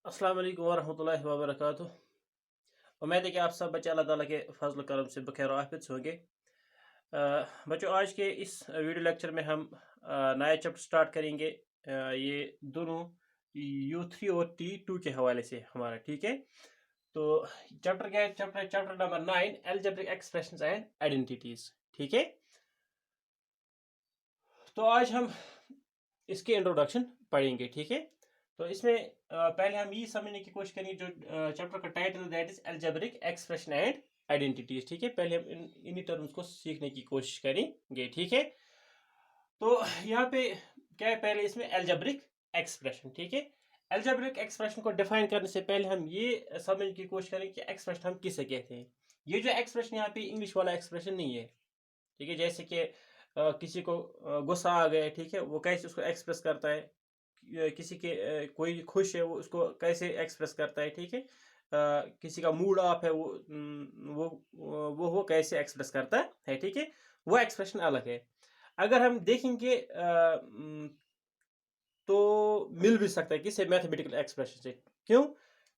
अस्सलाम वालेकुम वरहमतुल्लाहि वबरकातुह। उम्मीद है कि आप सब बच्चे अल्लाह ताला के फजल करम से बखैर आफियत से होंगे। बच्चों, आज के इस वीडियो लेक्चर में हम नया चैप्टर स्टार्ट करेंगे। ये दोनों U3 और T2 के हवाले से हमारा, ठीक है। तो चैप्टर क्या है? Chapter number 9, algebraic expressions and identities, ठीक है। तो आज हम इसके इंट्रोडक्शन पढ़ेंगे, ठीक है। तो इसमें पहले हम ये समझने की कोशिश करेंगे जो चैप्टर का टाइटल है, that is algebraic expression and identities, ठीक है। पहले हम इन्हीं टर्म्स को सीखने की कोशिश करेंगे, ठीक है। तो यहाँ पे क्या है, पहले इसमें अलजेब्रिक एक्सप्रेशन, ठीक है। अलजेब्रिक एक्सप्रेशन को डिफाइन करने से पहले हम ये समझने की कोशिश करें कि एक्सप्रेशन हम किसे कहते हैं। ये जो एक्सप्रेशन यहाँ पे इंग्लिश वाला एक्सप्रेशन नहीं है, ठीक है। जैसे कि किसी को गुस्सा आ गया, ठीक है, वो कैसे उसको एक्सप्रेस करता है। किसी के कोई खुश है, वो उसको कैसे एक्सप्रेस करता है, ठीक है। किसी का मूड ऑफ है, वो कैसे एक्सप्रेस करता है, ठीक है। वो एक्सप्रेशन अलग है। अगर हम देखेंगे तो मिल भी सकता है किसी मैथमेटिकल एक्सप्रेशन से। क्यों?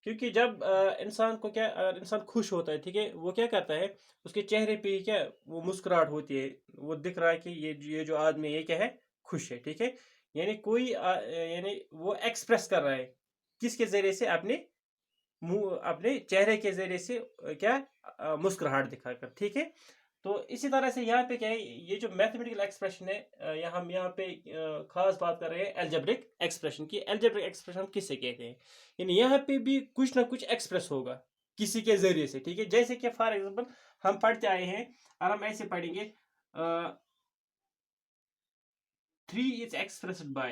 क्योंकि जब इंसान को क्या, अगर इंसान खुश होता है, ठीक है, वो क्या करता है, उसके चेहरे पे ही क्या, वो मुस्कुराहट होती है। वो दिख रहा है कि ये जो आदमी है, ये क्या है, खुश है, ठीक है। यानी कोई यानी वो एक्सप्रेस कर रहा है किसके जरिए से, अपने मुंह, अपने चेहरे के जरिए से, क्या, मुस्कुराहट दिखाकर, ठीक है। तो इसी तरह से यहाँ पे क्या है, ये जो मैथमेटिकल एक्सप्रेशन है, हम यहाँ पे खास बात कर रहे हैं अलजेब्रिक एक्सप्रेशन की। अलजेब्रिक एक्सप्रेशन हम किससे कहते हैं? यानी यहाँ पे भी कुछ ना कुछ एक्सप्रेस होगा किसी के जरिए से, ठीक है। जैसे कि फॉर एग्जांपल हम पढ़ते आए हैं, और हम ऐसे पढ़ेंगे, 3 is expressed by,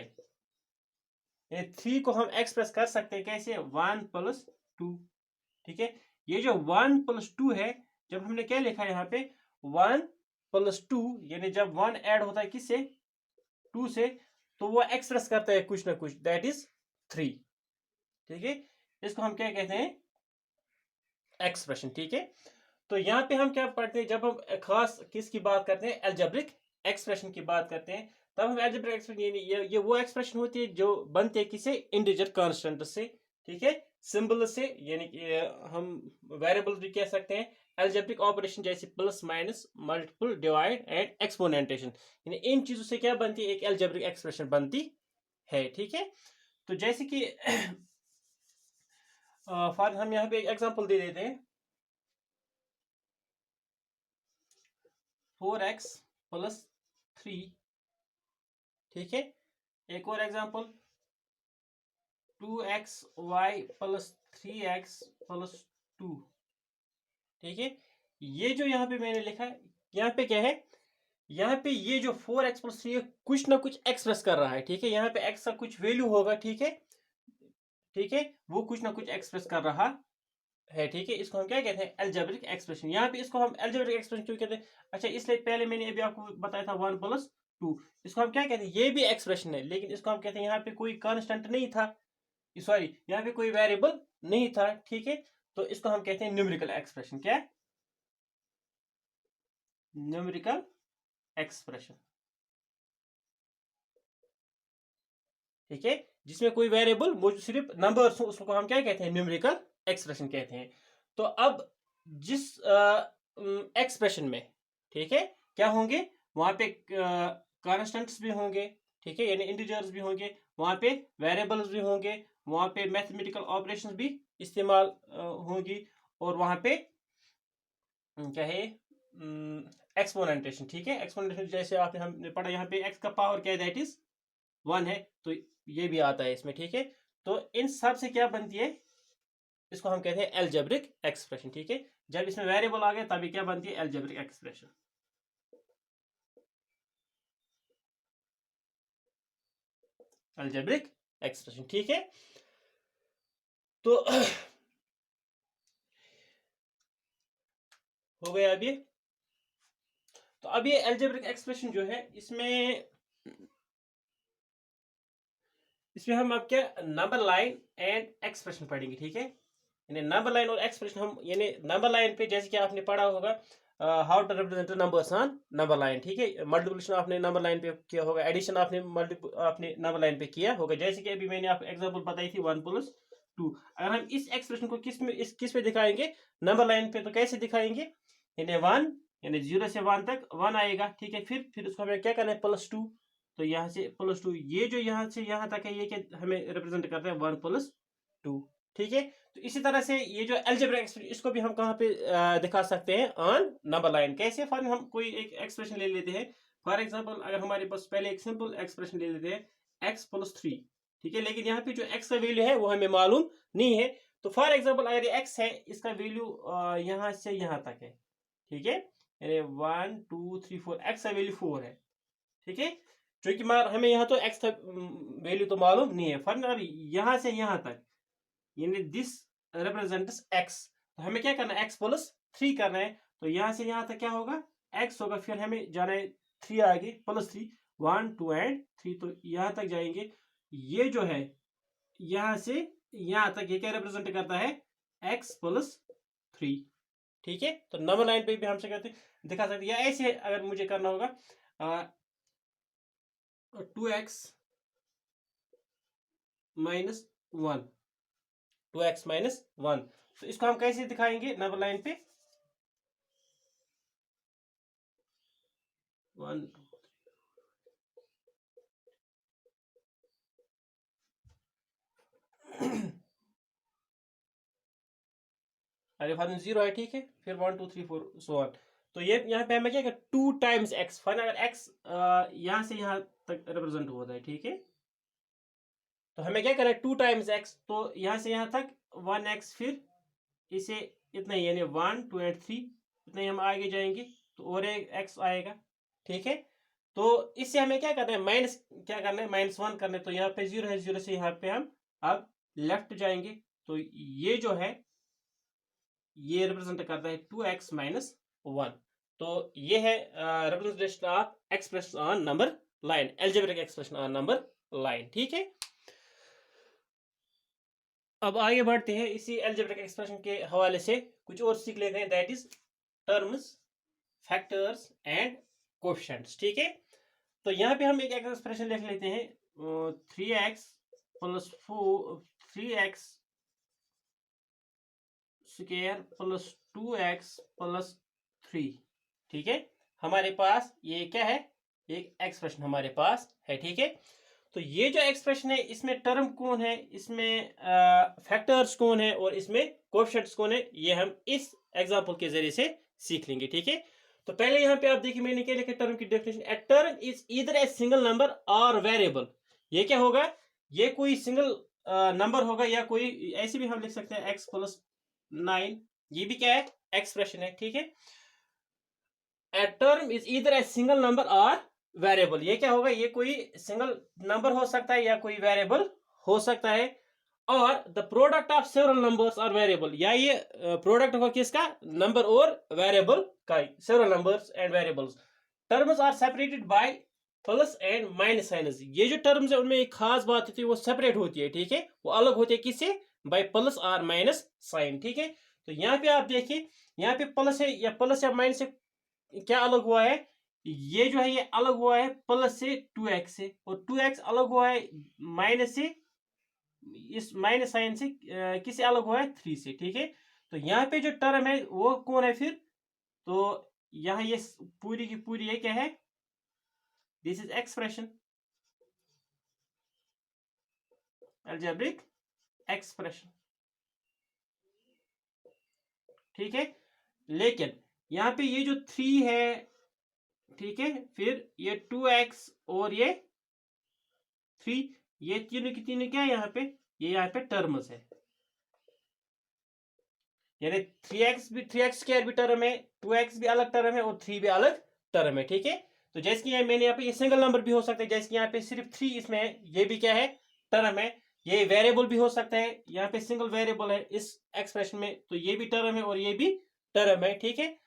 3 को हम एक्सप्रेस कर सकते हैं कैसे, 1+2, ठीक है। ये जो 1+2 है, जब हमने क्या लिखा है यहाँ पे, 1+2, यानी जब 1 ऐड होता है किससे, 2 से, तो वो एक्सप्रेस करता है कुछ ना कुछ, दैट इज 3, ठीक है। इसको हम क्या कहते हैं, एक्सप्रेशन, ठीक है। तो यहाँ पे हम क्या पढ़ते हैं, जब हम खास किसकी बात करते हैं, अलजेब्रिक एक्सप्रेशन की बात करते हैं, तब हम अलजेब्रिक एक्सप्रेशन, ये वो एक्सप्रेशन होती है जो बनते हैं किसे, इंटीजर कांस्टेंट से, ठीक है, सिंबल से, यानी कि हम वेरिएबल भी कह सकते हैं। अलजेब्रिक ऑपरेशन जैसे plus, minus, multiple, divide and exponentiation, यानी इन चीजों से क्या बनती है, एक अलजेब्रिक एक्सप्रेशन बनती है, ठीक है। तो जैसे कि फॉर हम यहाँ पे एक एग्जांपल दे देते हैं, 4x+3, ठीक है। एक और एग्जांपल, 2xy+3x+2, ठीक है। ये जो यहाँ पे मैंने लिखा है, यहाँ पे क्या है, यहाँ पे ये जो 4x+3 कुछ ना कुछ एक्सप्रेस कर रहा है, ठीक है। यहाँ पे x का कुछ वैल्यू होगा, ठीक है, ठीक है, वो कुछ ना कुछ एक्सप्रेस कर रहा है, ठीक है। इसको हम क्या कहते हैं, अलजेब्रिक एक्सप्रेशन। यहाँ पे इसको हम अलजेब्रिक एक्सप्रेशन क्यों कहते हैं? अच्छा, इसलिए पहले मैंने अभी आपको बताया था 1+2, इसको हम क्या कहते हैं, ये भी एक्सप्रेशन है, लेकिन इसको हम कहते हैं, यहाँ पे कोई कांस्टेंट नहीं था, सॉरी, यहाँ पे कोई वेरिएबल नहीं था, ठीक है। तो इसको हम कहते हैं न्यूमेरिकल एक्सप्रेशन। क्या? न्यूमेरिकल एक्सप्रेशन, ठीक है, जिसमें कोई वेरिएबल मौजूद, सिर्फ नंबर्स हो, उसको हम क्या कहते हैं, न्यूमेरिकल एक्सप्रेशन कहते हैं। तो अब जिस एक्सप्रेशन में, ठीक है, क्या होंगे, वहां पे कॉन्स्टेंट्स भी होंगे, ठीक है, यानी इंटीजर्स भी होंगे, वहां पे वेरिएबल्स भी होंगे, वहां पे मैथमेटिकल ऑपरेशंस भी इस्तेमाल होंगी, और वहां पे क्या है, एक्सपोनेंटेशन, ठीक है। एक्सपोनेंटेशन जैसे आपने हमने पढ़ा, यहाँ पे एक्स का पावर क्या है, दैट इज 1 है, तो ये भी आता है इसमें, ठीक है। तो इन सब से क्या बनती है, इसको हम कहते हैं अलजेब्रिक एक्सप्रेशन, ठीक है। जब इसमें वेरिएबल आ गया तभी क्या बनती है, अलजेब्रिक एक्सप्रेशन, अलजेब्रिक एक्सप्रेशन, ठीक है। तो हो गया अब ये। तो अब ये अलजेब्रिक एक्सप्रेशन जो है, इसमें हम अब क्या, नंबर लाइन एंड एक्सप्रेशन पढ़ेंगे, ठीक है। यानी नंबर लाइन और एक्सप्रेशन हम, यानी नंबर लाइन पे जैसे कि आपने पढ़ा होगा, how to represent numbers on number line, ठीक है। मल्टीप्लिकेशन आपने नंबर लाइन पे किया होगा, एडिशन आपने नंबर लाइन पे किया होगा, जैसे कि अभी मैंने आपको एग्जांपल बताई थी, 1+2, 2। अगर हम इस एक्सप्रेशन को किस पे दिखाएंगे, नंबर लाइन पे, तो कैसे दिखाएंगे, यानी 1, यानी 0 से 1 तक 1 आएगा, ठीक है। फिर उसको हमें क्या करना है, +2, तो यहाँ से +2, ये जो यहाँ से यहाँ तक है ये क्या हमें रिप्रेजेंट करता है 1 + 2, ठीक है। तो इसी तरह से ये जो अलजेब्रिक एक्सप्रेशन, इसको भी हम कहाँ पे दिखा सकते हैं, ऑन नंबर लाइन। कैसे, फॉर हम कोई एक एक्सप्रेशन ले लेते हैं, फॉर एग्जांपल अगर हमारे पास पहले एक सिंपल एक्सप्रेशन ले लेते हैं x + 3, ठीक है, लेकिन यहाँ पे जो x का वैल्यू है वो हमें मालूम नहीं है। तो फॉर एग्जांपल अगर ये x है, इसका वैल्यू यहाँ से यहाँ तक है, ठीक है, यानी 1 2 3 4, x का वैल्यू 4 है, ठीक है, जो कि हमें यहाँ तो x का वैल्यू तो मालूम नहीं है। फॉर अगर यहाँ से यहाँ तक, यानी दिस रिप्रेजेंट्स x, तो हमें क्या करना है, x + 3 करना है। तो यहाँ से यहाँ तक क्या होगा, x होगा, फिर हमें जाना है 3 आगे, +3, 1 2 एंड 3, तो यहाँ तक जाएंगे। ये जो है यहाँ से यहाँ तक, ये क्या रिप्रेजेंट करता है, x + 3, ठीक है। तो नंबर लाइन पे भी हमसे कहते दिखा सकते हैं, या ऐसे अगर मुझे करना होगा 2x - 1, 2x - 1, तो इसको हम कैसे दिखाएंगे नंबर लाइन पे, 1 अरे फार्म 0 है, ठीक है, फिर 1 2 3 4 सो ऑन। तो ये यहाँ पे हमें क्या 2 टाइम्स x, फन अगर x यहाँ से यहाँ तक रिप्रेजेंट होता है, ठीक है, तो हमें क्या करें, 2 टाइम्स x, तो यहाँ से यहाँ तक 1x, फिर इसे इतना ही, यानी 1 2 एंड 3, इतना ही हम आगे जाएंगे तो और एक x आएगा, ठीक है। तो इससे हमें क्या करना है, क्या करना है, -1 करना है। तो यहाँ पे 0 है, 0 से यहाँ पे हम अब लेफ्ट जाएंगे, तो ये जो है ये रिप्रेजेंट करता है 2x - 1। तो ये है representation of expression on number line, algebraic expression on number line, ठीक है। अब आगे बढ़ते हैं, इसी अलजेब्रिक एक्सप्रेशन के हवाले से कुछ और सीख लेते हैं, that is terms, factors and coefficients, ठीक है। तो यहाँ पे हम एक एक्सप्रेशन लिख लेते हैं, 3x + 4 3x स्क्वायर + 2x + 3, ठीक है। हमारे पास ये क्या है, एक एक्सप्रेशन हमारे पास है, ठीक है। तो ये जो एक्सप्रेशन है, इसमें टर्म कौन है, इसमें फैक्टर्स कौन है और इसमें कोएफिशिएंट्स कौन है, ये हम इस एग्जांपल के जरिए से सीख लेंगे, ठीक है। तो पहले यहाँ पे आप देखिए मैंने क्या लिखा, टर्म की definition, a term is either a single number और वेरिएबल। ये क्या होगा, ये कोई सिंगल नंबर होगा, या कोई ऐसे भी हम लिख सकते हैं x + 9, ये भी क्या है, एक्सप्रेशन है, ठीक है। A term is either a single number और वेरिएबल, ये क्या होगा, ये कोई सिंगल नंबर हो सकता है या कोई वेरिएबल हो सकता है, और the product of several numbers और वेरिएबल, या ये प्रोडक्ट होगा किसका, नंबर और वेरिएबल का, several numbers and variables. Terms are separated by plus and minus signs, ये जो टर्म्स है उनमें एक खास बात होती है, वो सेपरेट होती है, ठीक है, वो अलग होती है किससे, बाय प्लस और माइनस साइन, ठीक है। तो यहाँ पे आप देखिए, यहाँ पे प्लस है, या प्लस या माइनस से क्या अलग हुआ है, ये जो है ये अलग हुआ है प्लस से 2x से, और 2x अलग हुआ है माइनस से, इस माइनस साइन से किससे अलग हुआ है, 3 से, ठीक है। तो यहाँ पे जो टर्म है वो कौन है फिर, तो यहाँ ये पूरी की पूरी ये क्या है, this is expression, algebraic expression, ठीक है। लेकिन यहाँ पे ये जो 3 है, ठीक है, फिर ये 2x और ये 3, ये तीनों की तीनों क्या है यहाँ पे, ये यहाँ पे टर्म्स है, यानी 3x स्क्वायर भी टर्म है, 2x भी अलग टर्म है और 3 भी अलग टर्म है, ठीक है। तो जैसे कि मैंने यहाँ पे ये सिंगल नंबर भी हो सकता है, जैसे कि यहाँ पे सिर्फ 3 इसमें है, ये भी क्या है, टर्म है। ये वेरिएबल भी हो सकता है, यहाँ पे सिंगल वेरिएबल है इस एक्सप्रेशन में, तो ये भी टर्म है और ये भी टर्म है, ठीक है।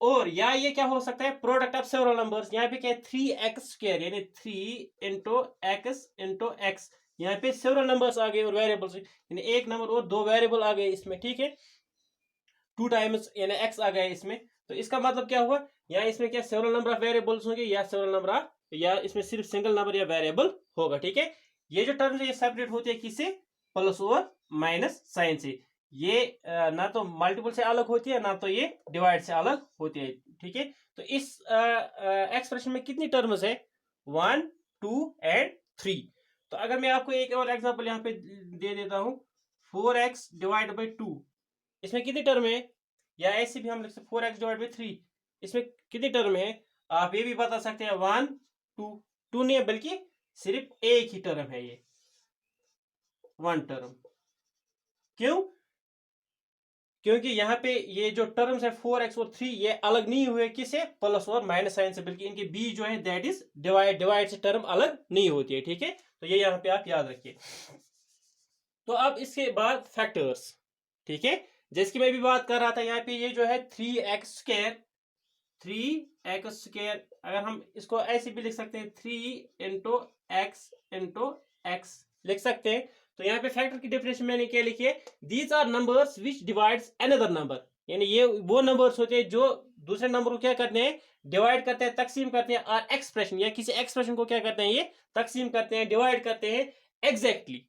और या ये क्या हो सकता है, प्रोडक्ट ऑफ सेवरल नंबर्स, यहाँ पे क्या है 3x स्क्वायर, यानी 3 × x × x, यहाँ पे सेवरल नंबर्स आ गए और वेरिएबल्स, यानी एक नंबर और 2 वेरिएबल आ गए इसमें, ठीक है, 2 टाइम्स यानी x आ गया इसमें। तो इसका मतलब क्या हुआ, यहाँ इसमें क्या सेवरल नंबर ऑफ वेरिएबल्स होंगे, या सेवरल नंबर ऑफ, या इसमें सिर्फ सिंगल नंबर या वेरिएबल होगा, ठीक है। ये जो टर्म्स है ये सेपरेट होती है किससे, प्लस और माइनस साइन से। ये ना तो मल्टीपल से अलग होती है, ना तो ये डिवाइड से अलग होती है। ठीक है, तो इस एक्सप्रेशन में कितनी टर्म्स है? 1, 2 एंड 3। तो अगर मैं आपको एक और एग्जांपल यहाँ पे दे देता हूँ, 4x डिवाइड बाई 2, इसमें कितनी टर्म है? या ऐसे भी हम लिख सकते 4x डिवाइड बाई 3, इसमें कितनी टर्म है? आप ये भी बता सकते हैं 1, 2, 2 नहीं है बल्कि सिर्फ एक ही टर्म है, ये 1 टर्म। क्यों? क्योंकि यहाँ पे ये जो टर्म्स है 4x और 3, ये अलग नहीं हुए किसे? प्लस और माइनस साइन से, बल्कि इनके बीच जो है दैट इज डिवाइड, डिवाइड से टर्म अलग नहीं होती है। ठीक है, तो ये यहाँ पे आप याद रखिए। तो अब इसके बाद फैक्टर्स। ठीक है, जैसे कि मैं भी बात कर रहा था, यहाँ पे ये जो है 3x स्क्वायर, 3x स्क्वायर, अगर हम इसको ऐसे भी लिख सकते हैं 3 इंटू एक्स इंटू एक्स लिख सकते हैं। तो यहाँ पे फैक्टर की डेफिनेशन मैंने क्या लिखी है? These are numbers which divides another number, यानी ये वो नंबर्स होते हैं जो दूसरे नंबर को क्या करते हैं? डिवाइड करते हैं, तकसीम करते हैं, और एक्सप्रेशन या किसी एक्सप्रेशन को क्या करते हैं? ये तकसीम करते हैं, डिवाइड करते हैं एग्जैक्टली,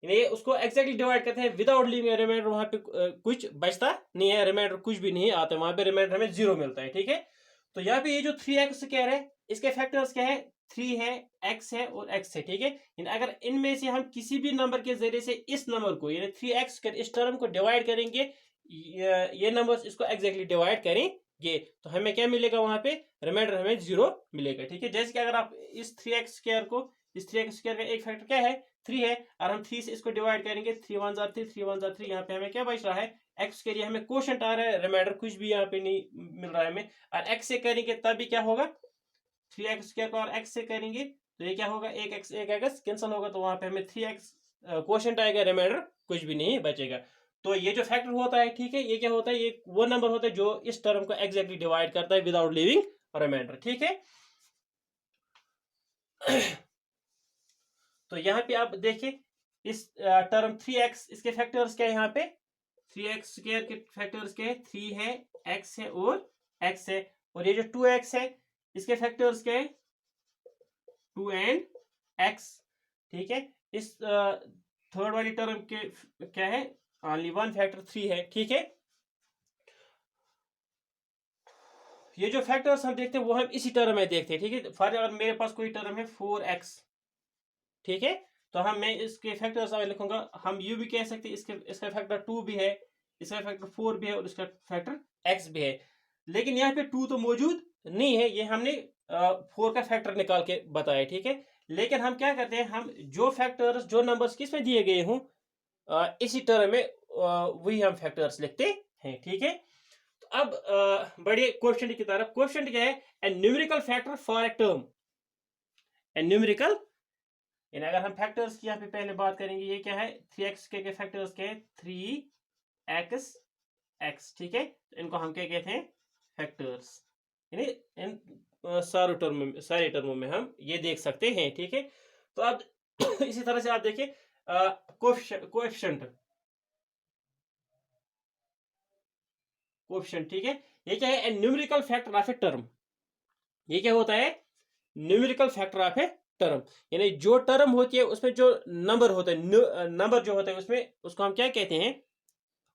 ये उसको एग्जैक्टली डिवाइड करते हैं विदाउट लिविंग रिमाइंडर। वहां पे कुछ बचता नहीं है, रिमाइंडर कुछ भी नहीं आता, वहां पे रिमाइंडर हमें 0 मिलता है। ठीक है, तो यहाँ पे ये जो 3x स्क्वायर है, इसके फैक्टर्स क्या है? 3 है, x है और x है। ठीक है, अगर इनमें से हम किसी भी नंबर के जरिए से इस नंबर को, यानी 3x इस टर्म को डिवाइड करेंगे, ये नंबर्स इसको एग्जैक्टली डिवाइड करेंगे, तो हमें क्या मिलेगा? वहां पे रिमाइंडर हमें 0 मिलेगा। ठीक है, जैसे कि अगर आप इस 3x स्क्वायर को, इस 3x स्क्वायर का एक फैक्टर क्या है? 3 है, और हम 3 से इसको डिवाइड करेंगे, 3 1 3, 3 1 3, यहाँ पे हमें क्या बच रहा है? x के लिए हमें क्वोशंट आ रहा है, रिमाइंडर कुछ भी यहाँ पे नहीं मिल रहा है हमें। और x से करेंगे तब भी क्या होगा? 3x स्क्वायर को और x से करेंगे तो ये क्या होगा? एक x कैंसिल होगा, तो वहां पे हमें 3x क्वोशंट आएगा, रिमाइंडर कुछ भी नहीं बचेगा। तो ये जो फैक्टर होता है, ठीक है, ये क्या होता है? ये वो नंबर होता है जो इस टर्म को एग्जैक्टली डिवाइड करता है विदाउट लिविंग रिमाइंडर। ठीक है, तो यहाँ पे आप देखिए इस टर्म 3x, इसके फैक्टर्स क्या है? यहाँ पे 3x स्क्वायर के फैक्टर्स क्या है? 3 है, x है और x है। और ये जो 2x है, इसके फैक्टर्स क्या है? 2 एंड x। ठीक है, इस थर्ड वाली टर्म के क्या है? ओनली वन फैक्टर 3 है। ठीक है, ये जो फैक्टर्स हम देखते हैं वो हम इसी टर्म में देखते हैं। ठीक है, फॉर अगर मेरे पास कोई टर्म है 4x, ठीक है, तो मैं इसके फैक्टर्स लिखूंगा। हम यू भी कह सकते हैं इसका फैक्टर 2 भी है, इसका फैक्टर 4 भी है और इसका फैक्टर x भी है। लेकिन यहाँ पे 2 तो मौजूद नहीं है, ये हमने 4 का फैक्टर निकाल के बताया। ठीक है, लेकिन हम क्या करते हैं? हम जो फैक्टर्स, जो नंबर्स किस में दिए गए हों इसी टर्म में वही हम फैक्टर्स लिखते हैं। ठीक है, तो अब बढ़िए क्वेश्चन की तरफ। क्वेश्चन क्या है? ए numerical factor for a term, A numerical, अगर हम फैक्टर्स की यहाँ पे पहले बात करेंगे, ये क्या है? 3x के फैक्टर्स क्या है? 3x x। ठीक है, तो इनको हम क्या कहते हैं? फैक्टर्स। यानी इन सारे टर्मों में हम ये देख सकते हैं। ठीक है, तो अब इसी तरह से आप देखिए कोएफिशिएंट। ठीक है, ये क्या है? Numerical factor of a term. ये क्या होता है? Numerical factor of a term, यानी जो टर्म होती है उसमें जो नंबर होता है, नंबर जो होता है उसमें, उसको हम क्या कहते हैं?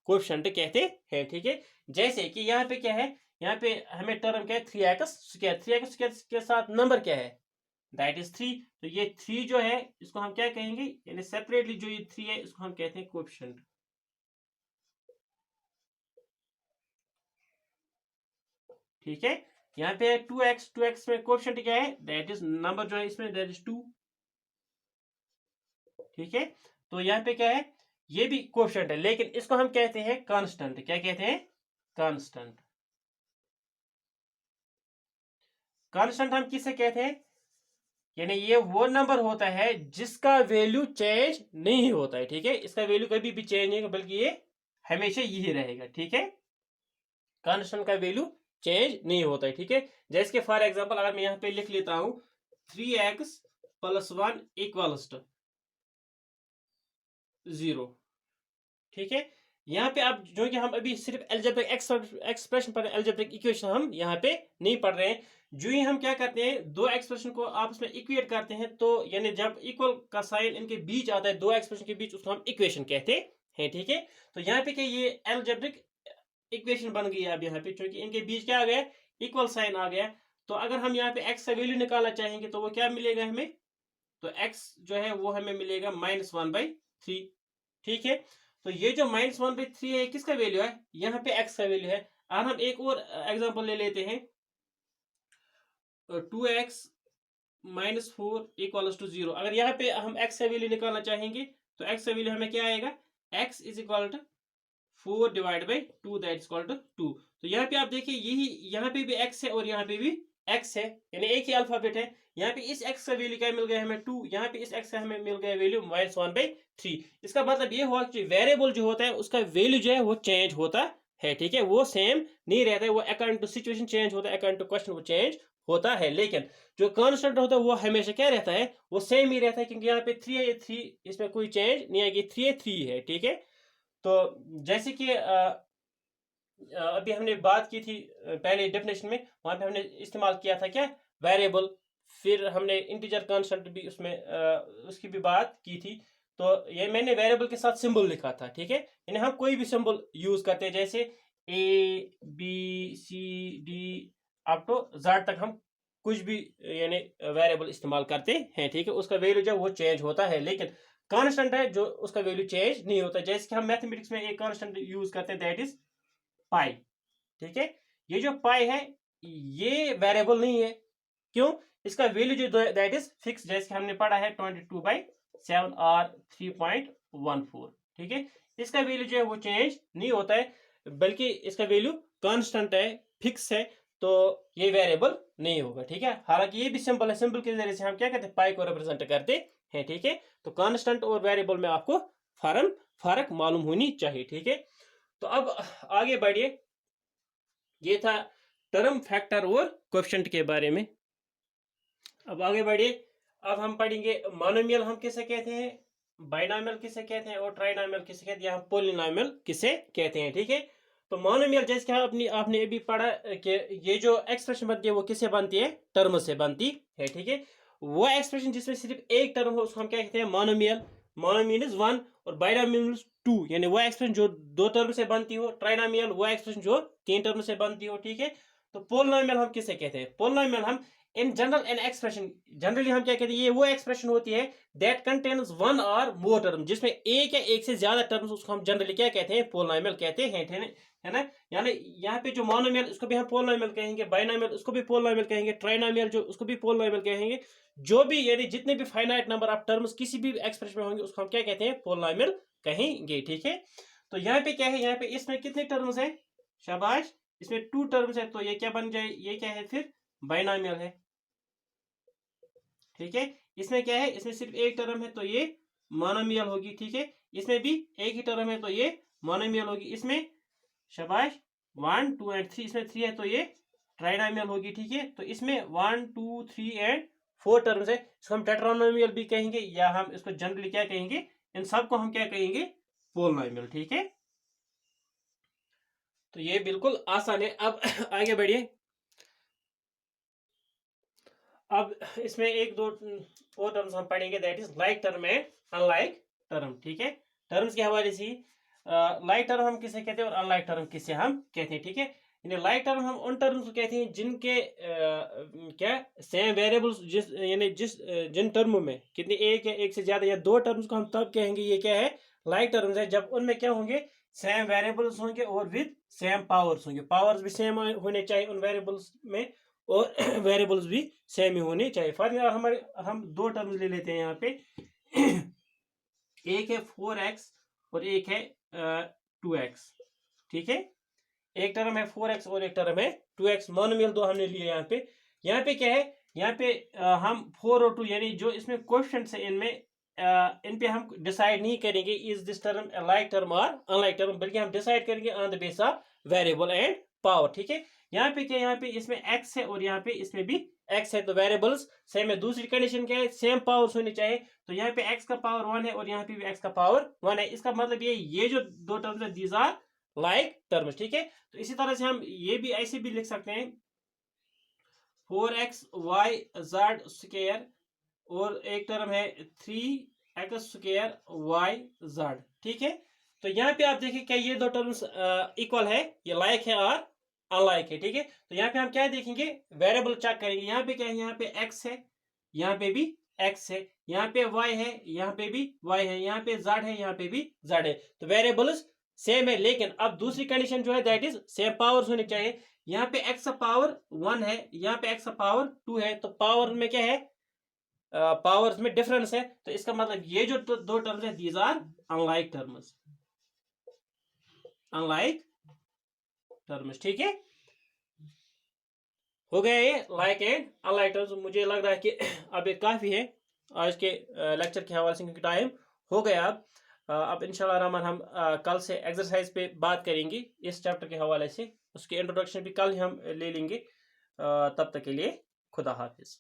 कोएफिशिएंट कहते हैं। ठीक है, जैसे कि यहाँ पे क्या है? यहाँ पे हमें टर्म क्या है? 3x square. 3x स्क्वायर के साथ नंबर क्या है? That is 3। तो ये 3 जो है इसको हम क्या कहेंगे? यानी सेपरेटली जो ये 3 है इसको हम कहते हैं कोएफिशिएंट। ठीक है, यहाँ पे 2x में कोएफिशिएंट क्या है? दैट इज नंबर जो है इसमें, दैट इज 2। ठीक है, तो यहाँ पे क्या है? ये भी कोएफिशिएंट है, लेकिन इसको हम कहते हैं कांस्टेंट। क्या कहते हैं? कांस्टेंट। कांस्टेंट हम किसे कहते हैं? यानी ये वो नंबर होता है जिसका वैल्यू चेंज नहीं होता है। ठीक है, इसका वैल्यू कभी भी चेंज नहीं होगा, बल्कि ये हमेशा यही रहेगा। ठीक है, कांस्टेंट का वैल्यू चेंज नहीं होता है। ठीक है, जैसे कि फॉर एग्जांपल अगर मैं यहाँ पे लिख लेता हूं 3x + 1 = 0। ठीक है, यहाँ पे अब जो कि हम अभी सिर्फ एल्जेब्रिक एक्सप्रेशन पर एल्जेब्रिक इक्वेशन हम यहाँ पे नहीं पढ़ रहे हैं। जो ही हम क्या करते हैं, दो एक्सप्रेशन को आपस में इक्वेट करते हैं, तो यानी जब इक्वल का साइन इनके बीच आता है, दो एक्सप्रेशन के बीच, उसको हम इक्वेशन कहते हैं। ठीक है, तो यहाँ पे क्या ये एल्जेब्रिक इक्वेशन बन गई है अब यहाँ पे, क्योंकि इनके बीच क्या आ गया, इक्वल साइन आ गया। तो अगर हम यहाँ पे एक्स का वैल्यू निकालना चाहेंगे तो वो क्या मिलेगा हमें, तो एक्स जो है वो हमें मिलेगा -1/3। ठीक है, तो ये जो -1/3 है किसका वैल्यू है, यहाँ पे एक्स का वैल्यू है। और हम एक और एग्जांपल ले लेते हैं, 2x - 4 = 0। अगर यहाँ पे हम x का वैल्यू निकालना चाहेंगे तो x का वैल्यू हमें क्या आएगा, x = 4/2, that is equal to 2। तो यहाँ पे आप देखिए, यही यहाँ पे भी x है और यहाँ पे भी x है, यानी एक ही अल्फाबेट है। यहाँ पे इस x का वैल्यू क्या मिल गया हमें 2, यहाँ पे इस x का हमें मिल गया वैल्यू -1/3। इसका मतलब ये हुआ कि वेरिएबल जो होता है उसका वैल्यू जो है वो चेंज होता है। ठीक है, वो सेम नहीं रहता है, वो अकॉर्डिंग टू सिचुएशन चेंज होता है, अकॉर्डिंग टू क्वेश्चन वो चेंज होता है। लेकिन जो कांस्टेंट होता है वो हमेशा क्या रहता है, वो सेम ही रहता है, क्योंकि यहाँ पे 3 है, ये 3, इसमें कोई चेंज नहीं आएगी, 3 है 3 है। ठीक है, तो जैसे कि अभी हमने बात की थी पहले डेफिनेशन में, वहां पे हमने इस्तेमाल किया था क्या, वेरिएबल, फिर हमने इंटीजर कांस्टेंट भी उसमें उसकी भी बात की थी। तो ये मैंने वेरिएबल के साथ सिंबल लिखा था। ठीक है, यानी हम कोई भी सिंबल यूज करते हैं, जैसे ABCD अप टू Z तक हम कुछ भी यानी वेरिएबल इस्तेमाल करते हैं। ठीक है, उसका वैल्यू जो वो चेंज होता है, लेकिन कांस्टेंट है जो उसका वैल्यू चेंज नहीं होता। जैसे कि हम मैथमेटिक्स में एक कांस्टेंट यूज करते हैं, दैट इज पाई। ठीक है, ये जो पाई है ये वेरिएबल नहीं है, क्यों, इसका वैल्यू जो दैट इज फिक्स, जैसे हमने पढ़ा है 22/7 और 3.14। ठीक है, इसका वैल्यू जो है वो चेंज नहीं होता है, बल्कि इसका वैल्यू कांस्टेंट है, फिक्स है, तो ये वेरिएबल नहीं होगा। ठीक है, हालांकि ये भी सिंपल है, सिंपल के जरिए से हम क्या करते हैं, पाई को रिप्रेजेंट करते हैं। ठीक है, तो कांस्टेंट और वेरिएबल में आपको फर्क मालूम होनी चाहिए। ठीक है, तो अब आगे बढ़िए, ये था टर्म, फैक्टर और कोएफिशिएंट के बारे में। अब आगे बढ़िए, अब हम पढ़ेंगे मोनोमियल हम किसे कहते हैं, बाइनोमियल किसे कहते हैं, और ट्राइनोमियल किसे कहते हैं, या पॉलिनोमियल किसे कहते हैं। ठीक है, तो मोनोमियल जैसे कि आपने अभी पढ़ा कि ये जो एक्सप्रेशन बनती है वो किससे बनती है, टर्म से बनती है। ठीक है, वो एक्सप्रेशन जिसमें सिर्फ एक टर्म हो उसको हम क्या कहते हैं, मोनोमियल। मोनोमियल इज 1 और बाइनोमियल इज 2, यानी वो एक्सप्रेशन जो दो टर्म से बनती हो। ट्राइनोमियल वो एक्सप्रेशन जो तीन टर्म से बनती हो। ठीक है, तो पोलिनोमियल हम किसे कहते हैं, पोलिनोमियल हम in general an expression, generally हम क्या कहते हैं, ये वो एक्सप्रेशन होती है दैट कंटेन्स वन और मोर टर्म, जिसमें एक या एक से ज्यादा टर्म्स, उसको हम जनरली क्या कहते हैं, पोलिनोमियल कहते हैं। है ना, यानी यहाँ पे जो मोनोमियल उसको भी हम पोलिनोमियल कहेंगे, बाइनोमियल उसको भी पोलिनोमियल कहेंगे, ट्राइनोमियल जो उसको भी पोलिनोमियल कहेंगे। जो भी यानी जितने भी फाइनाइट नंबर ऑफ टर्म्स किसी भी एक्सप्रेशन में होंगे उसको हम क्या कहते हैं, पोलिनोमियल कहेंगे। ठीक है, तो यहाँ पे क्या है, यहाँ पे इसमें कितने टर्म्स है, शाबाश, इसमें 2 टर्म्स है, तो ये क्या बन जाए, ये क्या है फिर, बाइनोमियल है। ठीक है, इसमें क्या है, इसमें सिर्फ एक टर्म है तो ये मोनोमियल होगी। ठीक है, इसमें भी एक ही टर्म है तो ये मोनोमियल होगी। इसमें शाबाश 1 2 एंड 3, इसमें 3 है तो ये ट्राइनोमियल होगी। ठीक है, तो इसमें 1 2 3 एंड 4 टर्म्स है, इसको हम टेट्रानोमियल भी कहेंगे, या हम इसको जनरली क्या कहेंगे, इन सबको हम क्या कहेंगे, पोलिनोमियल। ठीक है, तो ये बिल्कुल आसान है। अब आगे बढ़िए, अब इसमें एक दो और टर्म्स हम पढ़ेंगे, that is like term and unlike term. ठीक है, टर्म्स के हवाले से लाइक टर्म हम किसे कहते हैं और अनलाइक टर्म किसे हम कहते हैं। ठीक है, यानी लाइक टर्म हम उन टर्म्स को कहते हैं जिनके क्या सेम वेरिएबल्स, यानी जिन टर्मों में कितने एक या एक से ज्यादा या दो टर्म्स को हम तब कहेंगे ये क्या है, लाइक टर्म्स है, जब उनमें क्या होंगे, सेम वेरिएबल्स होंगे और विद सेम पावर्स होंगे। पावर्स भी सेम होने चाहिए उन वेरिएबल्स में, और वेरिएबल्स भी सेम ही होने चाहिए। फॉर एग्जाम्पल हमारे हम दो टर्म्स ले लेते हैं यहाँ पे, एक है 4x और एक है 2x। ठीक है, एक टर्म है 4x और एक टर्म है 2x, मोनोमियल दो हमने लिए यहाँ पे। यहाँ पे क्या है, यहाँ पे हम 4 और 2 यानी जो इसमें कोएफिशिएंट्स है इनमें, इन पे हम डिसाइड नहीं करेंगे is this term a like term और अनलाइक टर्म, बल्कि हम डिसाइड करेंगे on the base of variable and power. ठीक है, यहाँ पे क्या, यहाँ पे इसमें x है और यहाँ पे इसमें भी x है, तो वेरिएबल्स सेम है। दूसरी कंडीशन क्या है, सेम पावर्स होनी चाहिए, तो यहाँ पे x का पावर 1 है और यहाँ पे भी x का पावर 1 है। इसका मतलब ये जो दो टर्म्स है दीज आर लाइक टर्म्स, ठीक है। तो इसी तरह से हम ये भी ऐसे भी लिख सकते हैं 4xy स्क्वायर और एक टर्म है 3x² ठीक है। तो यहाँ पे आप देखिए क्या ये दो टर्म्स इक्वल है, ये लाइक है और अनलाइक है, ठीक है। तो यहाँ पे हम क्या देखेंगे, वेरिएबल चेक करेंगे। यहाँ पे क्या है, यहाँ पे x है, यहाँ पे भी x है, यहाँ पे y है, यहाँ पे भी y है, यहाँ पे z है, यहाँ पे भी z है। तो वेरिएबल्स सेम है, लेकिन अब दूसरी कंडीशन जो है दैट इज सेम पावर्स होनी चाहिए। यहाँ पे x का पावर 1 है, यहाँ पे x का पावर 2 है, तो पावर में क्या है, पावर्स में डिफरेंस है। तो इसका मतलब ये जो दो टर्म्स है these are unlike terms, unlike terms, ठीक है। हो गया ये लाइक एंड अनलाइक टर्म्स। मुझे लग रहा है कि अब ये काफी है आज के लेक्चर के हवाले से, क्योंकि टाइम हो गया। अब इंशाल्लाह रहमान हम कल से एक्सरसाइज पे बात करेंगे इस चैप्टर के हवाले से। उसके इंट्रोडक्शन भी कल ही हम ले लेंगे। तब तक के लिए खुदा हाफिज।